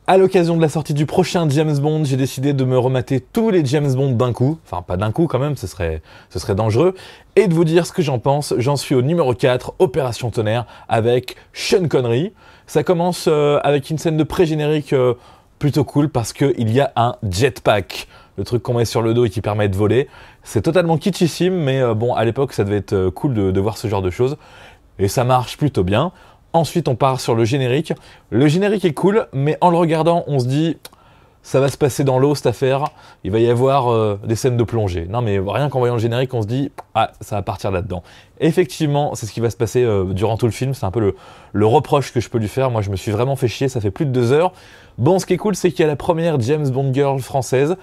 À l'occasion de la sortie du prochain James Bond, j'ai décidé de me remater tous les James Bond d'un coup. Enfin, pas d'un coup quand même, ce serait dangereux. Et de vous dire ce que j'en pense. J'en suis au numéro 4, Opération Tonnerre, avec Sean Connery. Ça commence avec une scène de pré-générique plutôt cool parce qu'il y a un jetpack. Le truc qu'on met sur le dos et qui permet de voler. C'est totalement kitschissime, mais bon, à l'époque, ça devait être cool de voir ce genre de choses. Et ça marche plutôt bien. Ensuite, on part sur le générique. Le générique est cool, mais en le regardant, on se dit ça va se passer dans l'eau cette affaire. Il va y avoir des scènes de plongée. Non, mais rien qu'en voyant le générique, on se dit ah, ça va partir là-dedans. Effectivement, c'est ce qui va se passer durant tout le film. C'est un peu le reproche que je peux lui faire. Moi, je me suis vraiment fait chier. Ça fait plus de 2 heures. Bon, ce qui est cool, c'est qu'il y a la première James Bond girl française,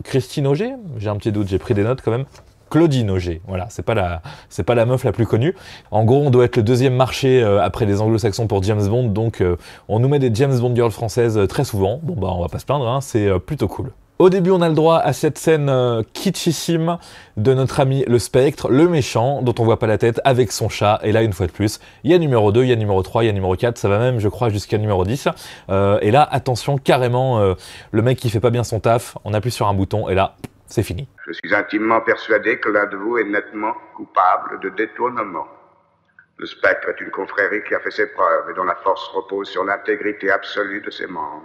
Christine Auger. J'ai un petit doute, j'ai pris des notes quand même. Claudine Auger, voilà, c'est pas la meuf la plus connue. En gros, on doit être le deuxième marché après les anglo-saxons pour James Bond, donc on nous met des James Bond girls françaises très souvent. Bon bah on va pas se plaindre, hein, c'est plutôt cool. Au début, on a le droit à cette scène kitschissime de notre ami le Spectre, le méchant, dont on voit pas la tête, avec son chat. Et là, une fois de plus, il y a numéro 2, il y a numéro 3, il y a numéro 4, ça va même, je crois, jusqu'à numéro 10. Et là, attention, carrément, le mec qui fait pas bien son taf, on appuie sur un bouton, et là, c'est fini. Je suis intimement persuadé que l'un de vous est nettement coupable de détournement. Le Spectre est une confrérie qui a fait ses preuves et dont la force repose sur l'intégrité absolue de ses membres.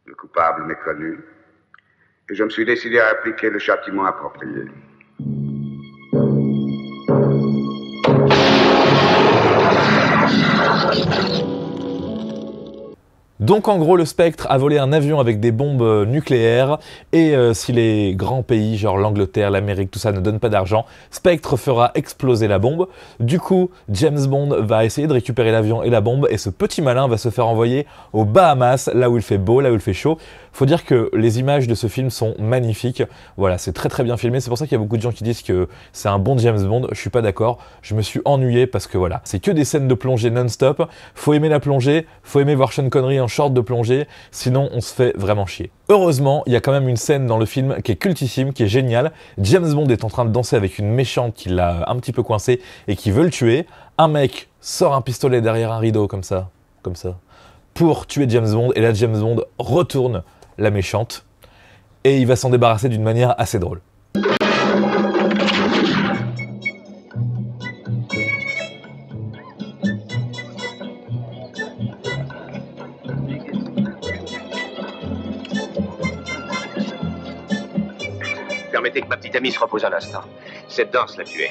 Le coupable m'est connu, et je me suis décidé à appliquer le châtiment approprié. Donc en gros, le Spectre a volé un avion avec des bombes nucléaires et si les grands pays, genre l'Angleterre, l'Amérique, tout ça ne donnent pas d'argent, Spectre fera exploser la bombe. Du coup, James Bond va essayer de récupérer l'avion et la bombe et ce petit malin va se faire envoyer aux Bahamas, là où il fait beau, là où il fait chaud. Faut dire que les images de ce film sont magnifiques. Voilà, c'est très très bien filmé. C'est pour ça qu'il y a beaucoup de gens qui disent que c'est un bon James Bond. Je suis pas d'accord. Je me suis ennuyé parce que voilà, c'est que des scènes de plongée non-stop. Faut aimer la plongée, faut aimer voir Sean Connery en short de plongée, sinon on se fait vraiment chier. Heureusement, il y a quand même une scène dans le film qui est cultissime, qui est géniale. James Bond est en train de danser avec une méchante qui l'a un petit peu coincé et qui veut le tuer. Un mec sort un pistolet derrière un rideau comme ça, pour tuer James Bond, et là James Bond retourne la méchante et il va s'en débarrasser d'une manière assez drôle. Permettez que ma petite amie se repose un instant. Cette danse l'a tuée.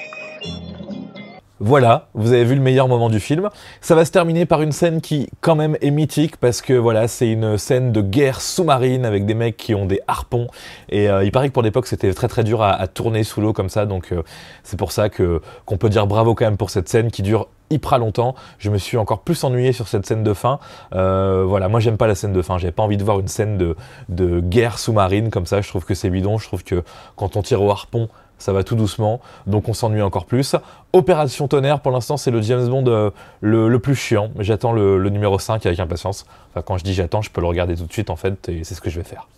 Voilà, vous avez vu le meilleur moment du film. Ça va se terminer par une scène qui, quand même, est mythique parce que voilà, c'est une scène de guerre sous-marine avec des mecs qui ont des harpons. Et il paraît que pour l'époque, c'était très très dur à tourner sous l'eau comme ça. Donc c'est pour ça qu'on peut dire bravo quand même pour cette scène qui dure hyper longtemps. Je me suis encore plus ennuyé sur cette scène de fin. Voilà, moi j'aime pas la scène de fin. J'avais pas envie de voir une scène de guerre sous-marine comme ça. Je trouve que c'est bidon. Je trouve que quand on tire au harpon, ça va tout doucement, donc on s'ennuie encore plus. Opération Tonnerre, pour l'instant, c'est le James Bond le plus chiant. J'attends le numéro 5 avec impatience. Enfin, quand je dis j'attends, je peux le regarder tout de suite, en fait, et c'est ce que je vais faire.